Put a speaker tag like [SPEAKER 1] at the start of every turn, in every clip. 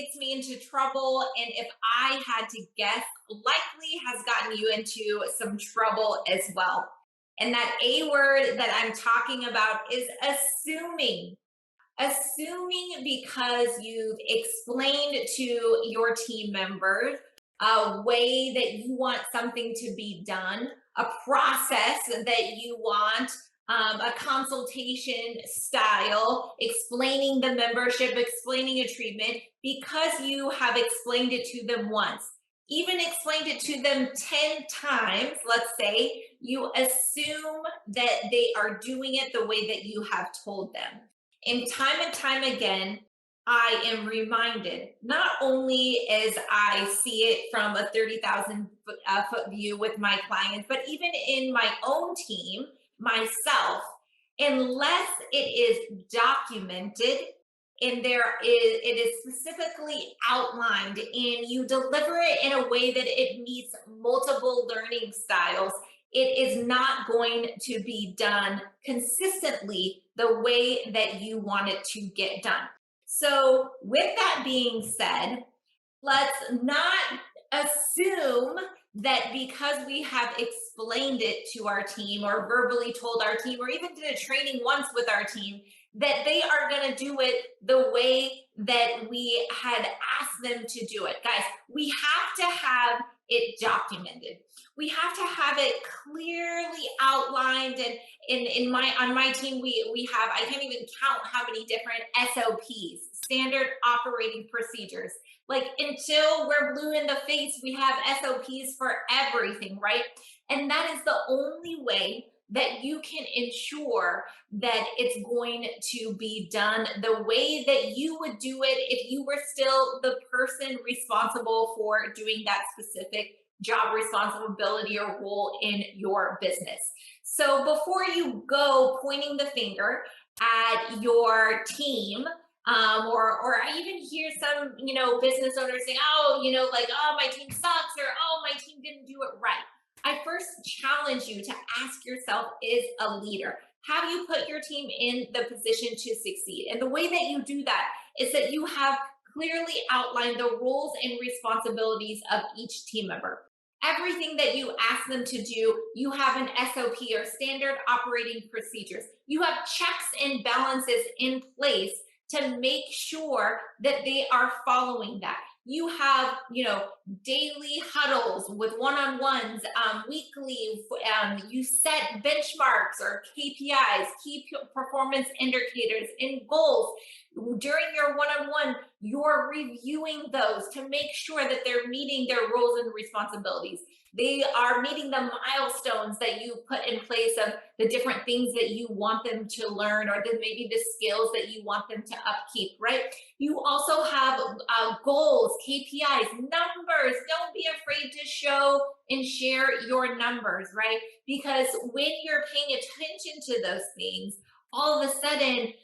[SPEAKER 1] gets me into trouble. And if I had to guess, likely has gotten you into some trouble as well. And that A word that I'm talking about is assuming. Assuming because you've explained to your team members a way that you want something to be done, a process that you want, a consultation style, explaining the membership, explaining a treatment, because you have explained it to them once, even explained it to them 10 times, let's say, you assume that they are doing it the way that you have told them. And time again, I am reminded, not only as I see it from a 30,000 foot view with my clients, but even in my own team, myself, unless it is documented and it is specifically outlined and you deliver it in a way that it meets multiple learning styles, it is not going to be done consistently the way that you want it to get done. So, with that being said, let's not assume that because we have explained it to our team or verbally told our team or even did a training once with our team that they are going to do it the way that we had asked them to do it. Guys, we have to have it documented. We have to have it clearly outlined. And in my on my team, we have, I can't even count how many different SOPs, standard operating procedures. Like, until we're blue in the face, we have SOPs for everything, right? And that is the only way that you can ensure that it's going to be done the way that you would do it if you were still the person responsible for doing that specific job responsibility or role in your business. So before you go pointing the finger at your team, or I even hear some, business owners saying, oh, like, oh, my team sucks, or oh, my team didn't do it right. I first challenge you to ask yourself, as a leader, have you put your team in the position to succeed? And the way that you do that is that you have clearly outlined the roles and responsibilities of each team member. Everything that you ask them to do, you have an SOP or standard operating procedures. You have checks and balances in place to make sure that they are following that. You have, daily huddles with one-on-ones, weekly. You set benchmarks or KPIs, key performance indicators, and goals. During your one-on-one, you're reviewing those to make sure that they're meeting their roles and responsibilities. They are meeting the milestones that you put in place of the different things that you want them to learn, or maybe the skills that you want them to upkeep, right? You also have goals, KPIs, numbers. Don't be afraid to show and share your numbers, right? Because when you're paying attention to those things, all of a sudden,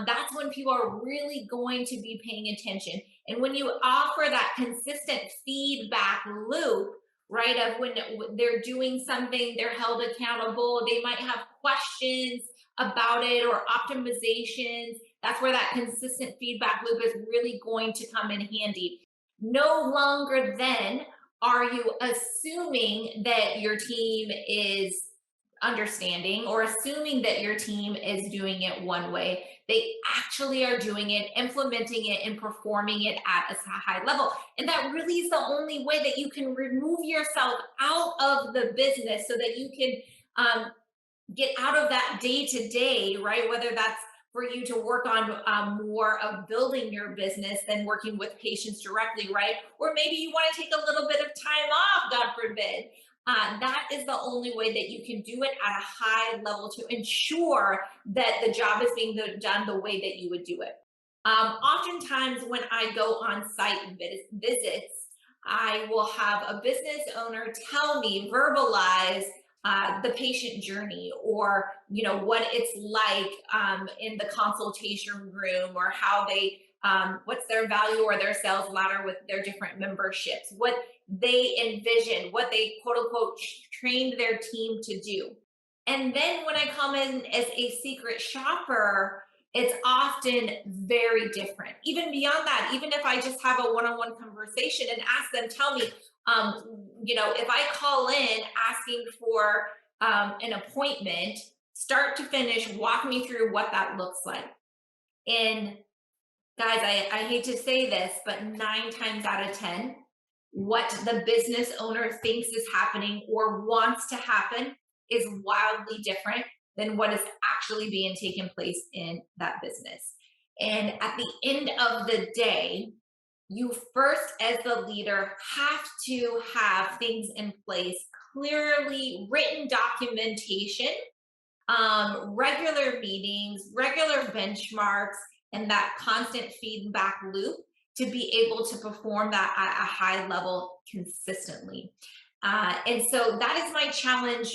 [SPEAKER 1] that's when people are really going to be paying attention. And when you offer that consistent feedback loop, right, of when they're doing something, they're held accountable, they might have questions about it or optimizations. That's where that consistent feedback loop is really going to come in handy. No longer then are you assuming that your team is understanding or assuming that your team is doing it one way. They actually are doing it, implementing it, and performing it at a high level. And that really is the only way that you can remove yourself out of the business so that you can get out of that day to day, right? Whether that's for you to work on more of building your business than working with patients directly, right? Or maybe you want to take a little bit of time off, God forbid. That is the only way that you can do it at a high level to ensure that the job is being done the way that you would do it. Oftentimes, when I go on site visits, I will have a business owner tell me, verbalize the patient journey, or what it's like in the consultation room, or how they what's their value or their sales ladder with their different memberships, what they envision, what they quote unquote trained their team to do. And then when I come in as a secret shopper, it's often very different. Even beyond that, even if I just have a one-on-one conversation and ask them, tell me, if I call in asking for an appointment, start to finish, walk me through what that looks like. And guys, I hate to say this, but 9 times out of 10, what the business owner thinks is happening or wants to happen is wildly different than what is actually being taken place in that business. And at the end of the day, you first, as the leader, have to have things in place, clearly written documentation, regular meetings, regular benchmarks, and that constant feedback loop to be able to perform that at a high level consistently. And so that is my challenge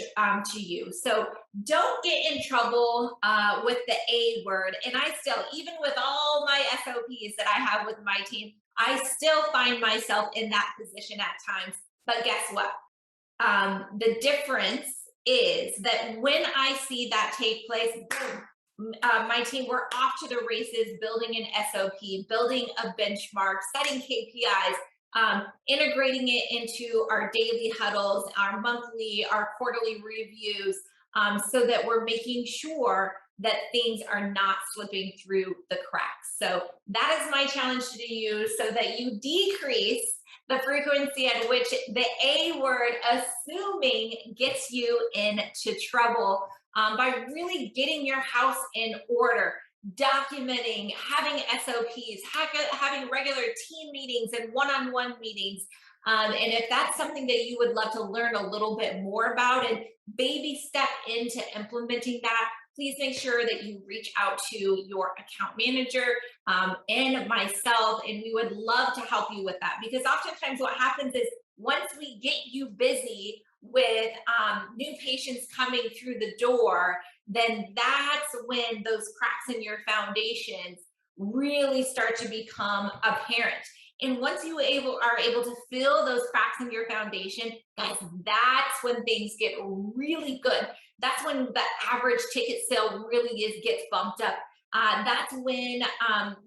[SPEAKER 1] to you. So don't get in trouble with the A word. And I still, even with all my SOPs that I have with my team, I still find myself in that position at times. But guess what? The difference is that when I see that take place, boom, my team, we're off to the races, building an SOP, building a benchmark, setting KPIs, integrating it into our daily huddles, our monthly, our quarterly reviews, so that we're making sure that things are not slipping through the cracks. So that is my challenge to you so that you decrease the frequency at which the A word, assuming, gets you into trouble by really getting your house in order, documenting, having SOPs, having regular team meetings and one-on-one meetings. And if that's something that you would love to learn a little bit more about and baby step into implementing that, please make sure that you reach out to your account manager and myself, and we would love to help you with that. Because oftentimes what happens is once we get you busy with new patients coming through the door, then that's when those cracks in your foundations really start to become apparent. And once you are able to fill those cracks in your foundation, guys, that's when things get really good. That's when the average ticket sale really gets bumped up. That's when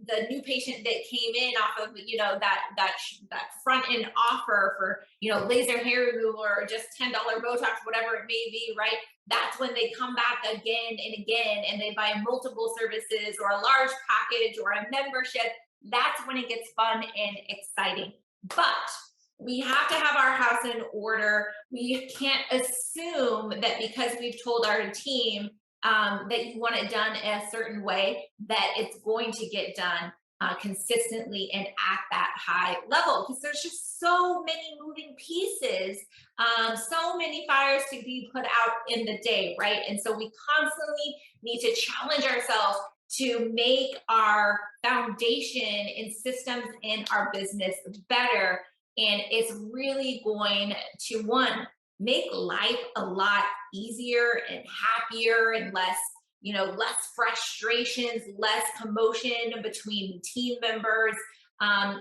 [SPEAKER 1] the new patient that came in off of that front end offer for laser hair removal or just $10 Botox, whatever it may be, right? That's when they come back again and again and they buy multiple services or a large package or a membership. That's when it gets fun and exciting. But we have to have our house in order. We can't assume that because we've told our team that you want it done in a certain way, that it's going to get done consistently and at that high level. Because there's just so many moving pieces, so many fires to be put out in the day, right? And so we constantly need to challenge ourselves to make our foundation and systems in our business better. And it's really going to, one, make life a lot easier and happier and less frustrations, less commotion between team members.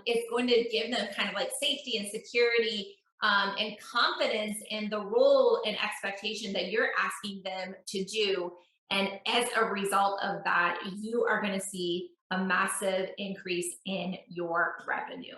[SPEAKER 1] It's going to give them kind of like safety and security and confidence in the role and expectation that you're asking them to do. And as a result of that, you are going to see a massive increase in your revenue.